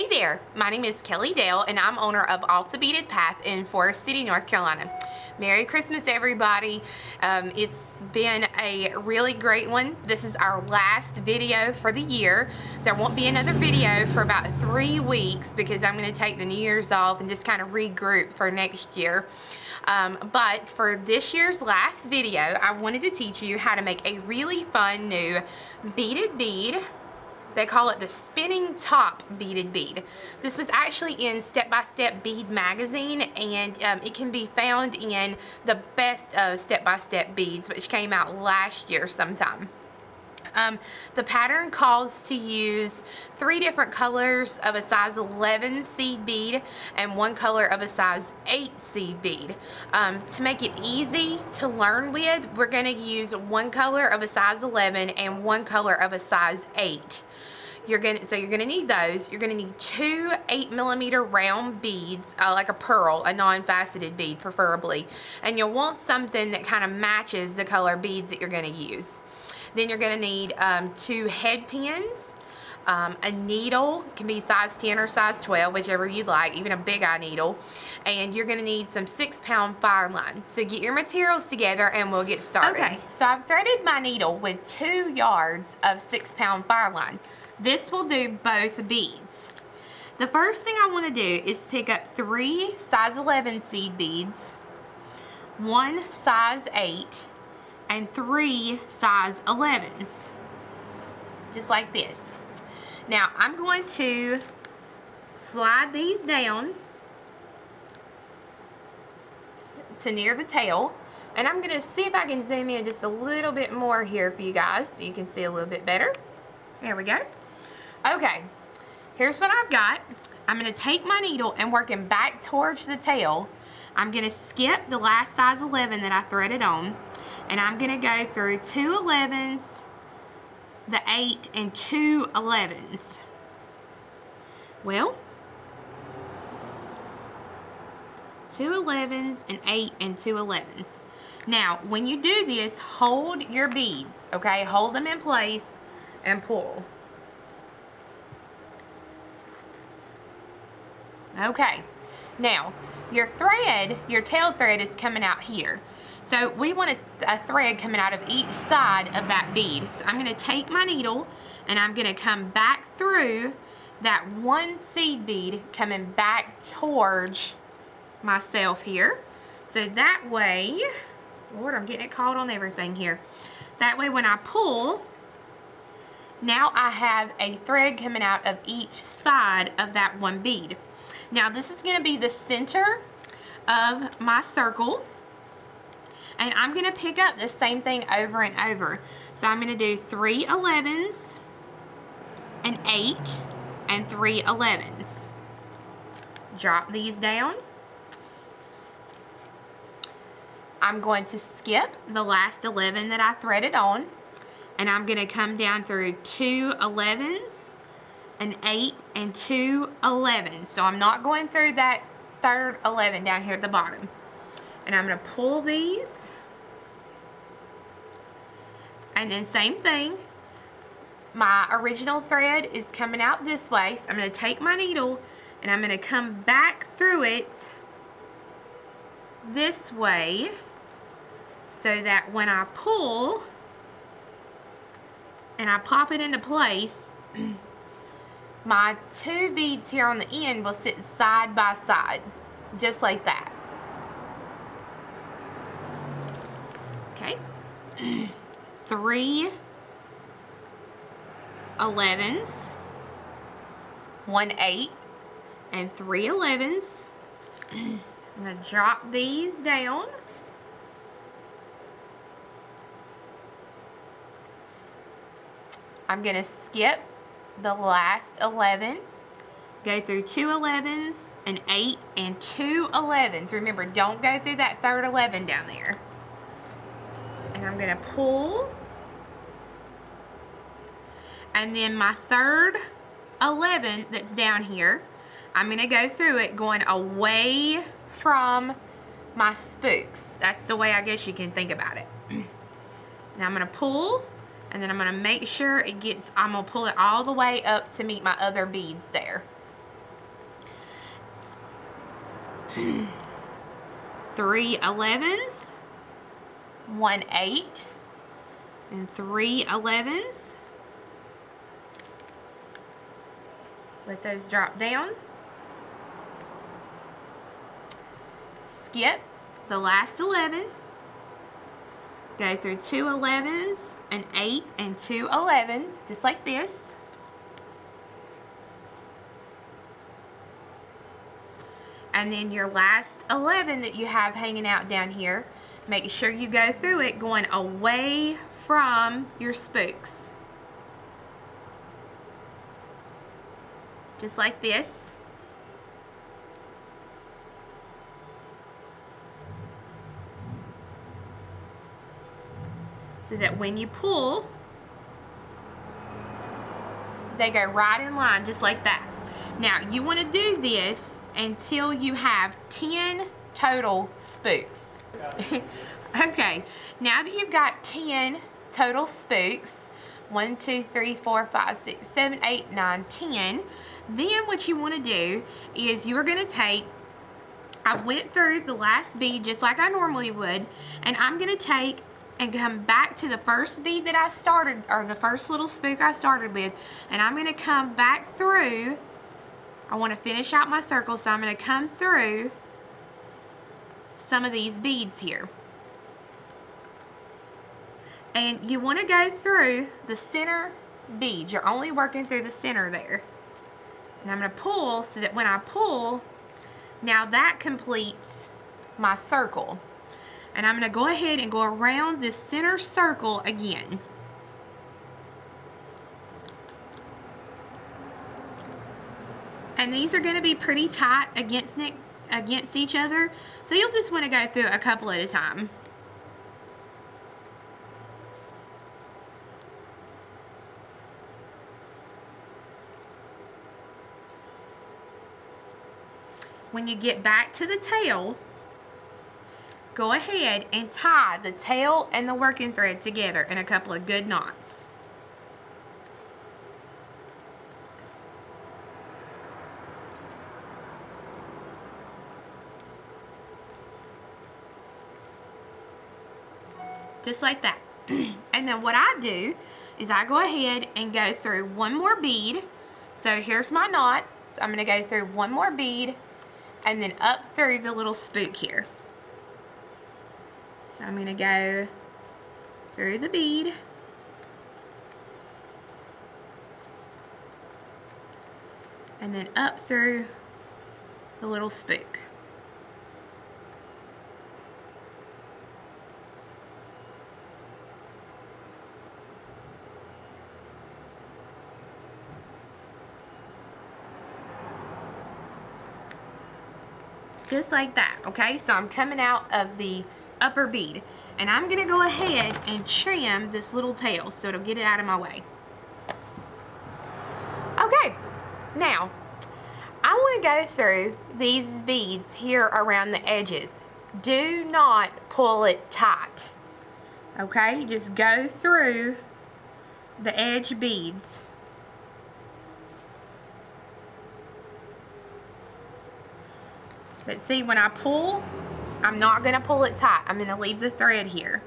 Hey there, my name is Kelly Dale and I'm owner of Off the Beaded Path in Forest City, North Carolina. Merry Christmas, everybody. It's been a really great one. This is our last video for the year. There won't be another video for about 3 weeks because I'm going to take the New Year's off and just kind of regroup for next year. But for this year's last video, I wanted to teach you how to make a really fun new beaded bead. They call it the spinning top beaded bead. This was actually in Step by Step Bead magazine, and it can be found in the best of Step by Step beads, which came out last year sometime. The pattern calls to use 3 different colors of a size 11 seed bead and 1 color of a size 8 seed bead. To make it easy to learn with, we're going to use 1 color of a size 11 and 1 color of a size 8. You're gonna need those. You're gonna need 2 8mm round beads, like a pearl, a non-faceted bead preferably, and you'll want something that kind of matches the color beads that you're gonna use. Then you're gonna need 2 head pins, a needle, can be size 10 or size 12, whichever you like, even a big eye needle, and you're gonna need some 6-pound fire line. So get your materials together and we'll get started. Okay, so I've threaded my needle with 2 yards of 6-pound fire line. This will do both beads. The first thing I want to do is pick up 3 size 11 seed beads, 1 size 8, and 3 size 11s, just like this. Now I'm going to slide these down to near the tail, and I'm going to see if I can zoom in just a little bit more here for you guys so you can see a little bit better. There we go. Okay, here's what I've got. I'm going to take my needle and working back towards the tail, I'm going to skip the last size 11 that I threaded on, and I'm going to go through 2 11s, the 8, and 2 11s. Well, 2 11s, and 8, and 2 11s. Now, when you do this, hold your beads, okay? Hold them in place and pull. Okay, now your thread, your tail thread is coming out here. So we want a thread coming out of each side of that bead. So I'm going to take my needle and I'm going to come back through that 1 seed bead coming back towards myself here. So that way, Lord, I'm getting it caught on everything here. That way when I pull, now I have a thread coming out of each side of that 1 bead. Now this is going to be the center of my circle, and I'm going to pick up the same thing over and over. So I'm going to do 3 11s, an 8, and 3 11s. Drop these down. I'm going to skip the last 11 that I threaded on, and I'm going to come down through 2 11s, an 8, and 2 11s. So I'm not going through that 3rd 11 down here at the bottom. And I'm going to pull these. And then same thing. My original thread is coming out this way. So I'm going to take my needle and I'm going to come back through it this way, so that when I pull and I pop it into place, my 2 beads here on the end will sit side by side, just like that. Okay. 3 11s, 1 8, and 3 11s. I'm going to drop these down. I'm going to skip the last 11, go through 2 11s, an 8, and 2 11s. Remember, don't go through that 3rd 11 down there. And I'm going to pull, and then my 3rd 11 that's down here, I'm going to go through it going away from my spooks. That's the way I guess you can think about it. Now I'm going to pull, and then I'm going to make sure it gets, I'm going to pull it all the way up to meet my other beads there. 3 11s, 1 8, and 3 11s. Let those drop down. Skip the last 11. Go through 2 11s, an 8, and 2 11s, just like this. And then your last 11 that you have hanging out down here, make sure you go through it going away from your spooks. Just like this. So that when you pull, they go right in line just like that. Now you want to do this until you have 10 total spooks. Okay, now that you've got 10 total spooks, 1, 2, 3, 4, 5, 6, 7, 8, 9, 10, then what you want to do is you are going to take, I went through the last bead just like I normally would, and I'm going to take and come back to the first bead that I started, or the first little spook I started with, and I'm going to come back through. I want to finish out my circle, so I'm going to come through some of these beads here. And you want to go through the center bead. You're only working through the center there. And I'm going to pull so that when I pull, now that completes my circle. And I'm going to go ahead and go around this center circle again. And these are going to be pretty tight against each other, so you'll just want to go through a couple at a time. When you get back to the tail, go ahead and tie the tail and the working thread together in a couple of good knots. Just like that. And then what I do is I go ahead and go through one more bead. So here's my knot. So I'm going to go through one more bead and then up through the little spook here. So I'm going to go through the bead. And then up through the little spook. Just like that, okay? So I'm coming out of the upper bead, and I'm gonna go ahead and trim this little tail so it'll get it out of my way. Okay, now I want to go through these beads here around the edges. Do not pull it tight, okay? Just go through the edge beads. But see, when I pull, I'm not going to pull it tight. I'm going to leave the thread here.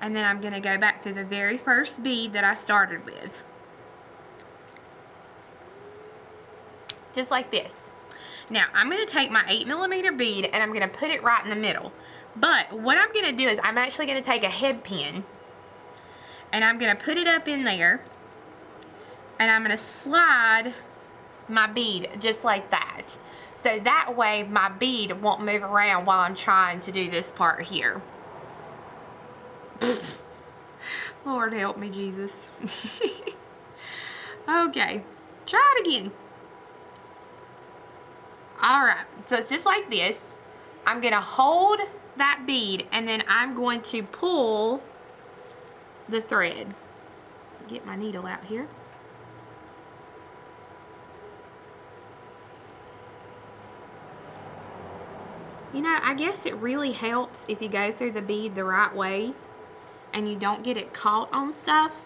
And then I'm going to go back to the very first bead that I started with. Just like this. Now, I'm going to take my 8mm bead and I'm going to put it right in the middle. But what I'm going to do is I'm actually going to take a head pin and I'm going to put it up in there and I'm going to slide my bead just like that. So that way my bead won't move around while I'm trying to do this part here. Lord help me, Jesus. Okay, try it again. All right, so it's just like this. I'm gonna hold that bead and then I'm going to pull the thread. Get my needle out here. You know, I guess it really helps if you go through the bead the right way and you don't get it caught on stuff.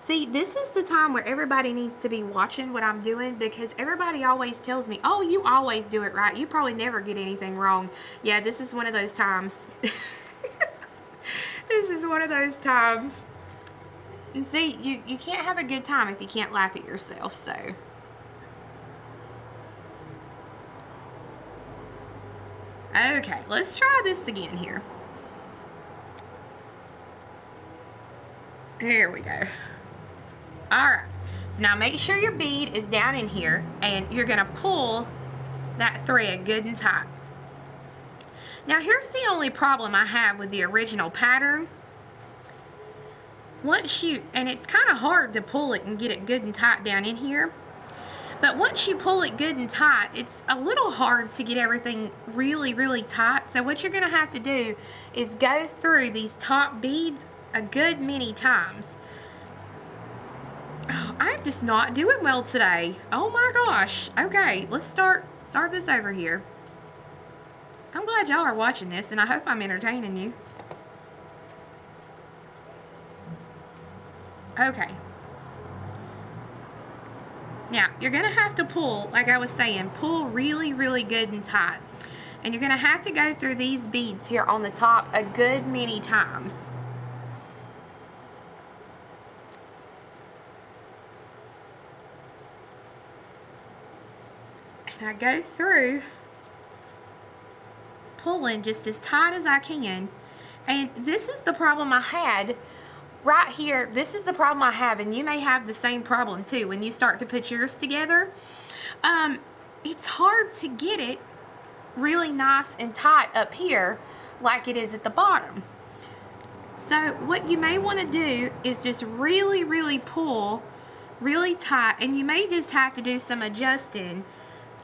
See, this is the time where everybody needs to be watching what I'm doing, because everybody always tells me, oh, you always do it right. You probably never get anything wrong. Yeah, this is one of those times. This is one of those times. And see, you can't have a good time if you can't laugh at yourself, so. Okay, let's try this again here. There we go. Alright, so now make sure your bead is down in here and you're going to pull that thread good and tight. Now here's the only problem I have with the original pattern. Once you, and it's kind of hard to pull it and get it good and tight down in here, but once you pull it good and tight, it's a little hard to get everything really, really tight. So what you're going to have to do is go through these top beads a good many times. Oh, I'm just not doing well today. Oh my gosh. Okay, let's start this over here. I'm glad y'all are watching this, and I hope I'm entertaining you. Okay. Now, you're going to have to pull, like I was saying, pull really, really good and tight. And you're going to have to go through these beads here on the top a good many times. And I go through pulling just as tight as I can. And this is the problem I had right here. This is the problem I have, and you may have the same problem too when you start to put yours together. It's hard to get it really nice and tight up here like it is at the bottom. So what you may want to do is just really, really pull really tight, and you may just have to do some adjusting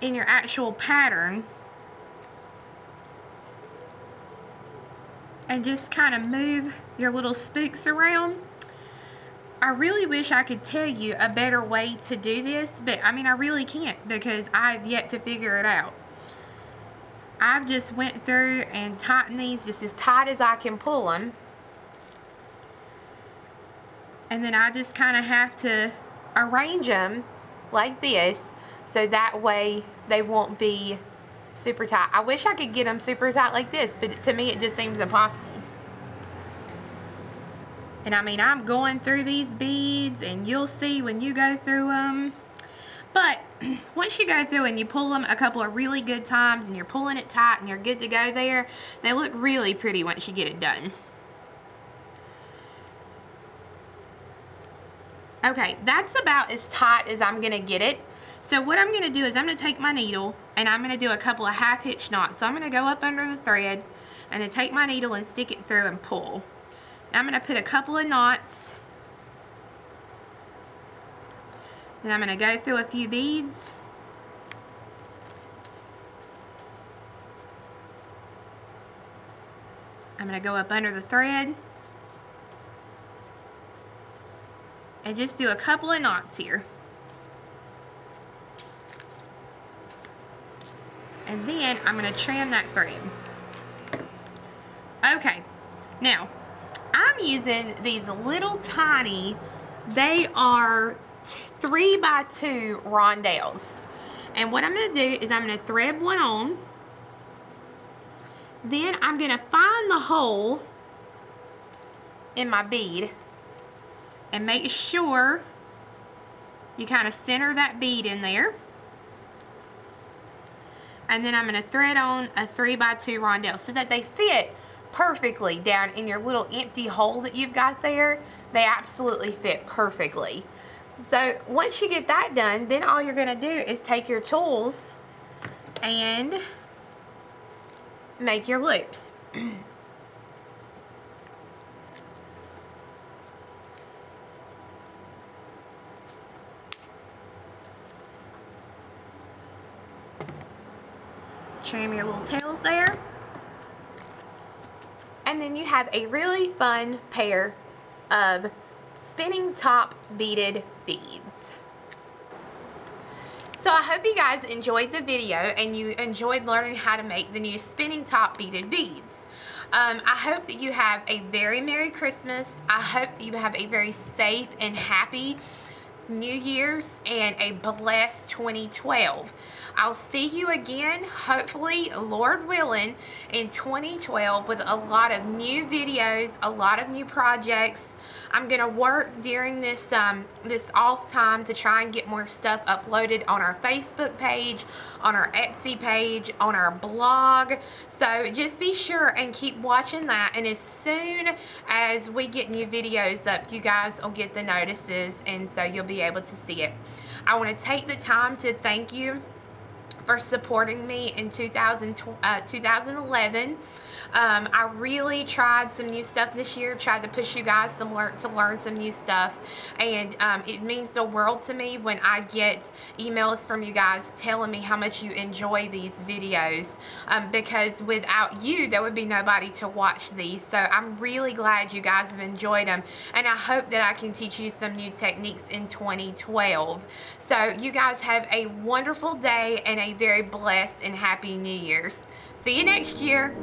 in your actual pattern and just kind of move your little spooks around. I really wish I could tell you a better way to do this, but I mean, I really can't, because I've yet to figure it out. I've just went through and tightened these just as tight as I can pull them. And then I just kind of have to arrange them like this, so that way they won't be super tight. I wish I could get them super tight like this, but to me it just seems impossible. And I mean, I'm going through these beads, and you'll see when you go through them. But once you go through and you pull them a couple of really good times and you're pulling it tight and you're good to go there, they look really pretty once you get it done. Okay, that's about as tight as I'm going to get it. So what I'm going to do is I'm going to take my needle and I'm going to do a couple of half hitch knots. So I'm going to go up under the thread and then take my needle and stick it through and pull. Now I'm going to put a couple of knots. Then I'm going to go through a few beads. I'm going to go up under the thread and just do a couple of knots here. And then I'm going to trim that thread. Okay, now I'm using these little tiny, they are 3x2 rondelles. And what I'm going to do is I'm going to thread one on. Then I'm going to find the hole in my bead and make sure you kind of center that bead in there. And then I'm going to thread on a 3x2 rondelle so that they fit perfectly down in your little empty hole that you've got there. They absolutely fit perfectly. So once you get that done, then all you're going to do is take your tools and make your loops. trim your little tails there. And then you have a really fun pair of spinning top beaded beads. So I hope you guys enjoyed the video and you enjoyed learning how to make the new spinning top beaded beads. I hope that you have a very Merry Christmas. I hope that you have a very safe and happy New Year's and a blessed 2012. I'll see you again, hopefully, Lord willing, in 2012 with a lot of new videos, a lot of new projects. I'm going to work during this this off time to try and get more stuff uploaded on our Facebook page, on our Etsy page, on our blog. So just be sure and keep watching that, and as soon as we get new videos up, you guys will get the notices, and so you'll be able to see it. I want to take the time to thank you for supporting me in 2011. I really tried some new stuff this year, tried to push you guys to learn some new stuff, and it means the world to me when I get emails from you guys telling me how much you enjoy these videos, because without you there would be nobody to watch these. So I'm really glad you guys have enjoyed them, and I hope that I can teach you some new techniques in 2012. So you guys have a wonderful day and a very blessed and happy New Year's. See you next year.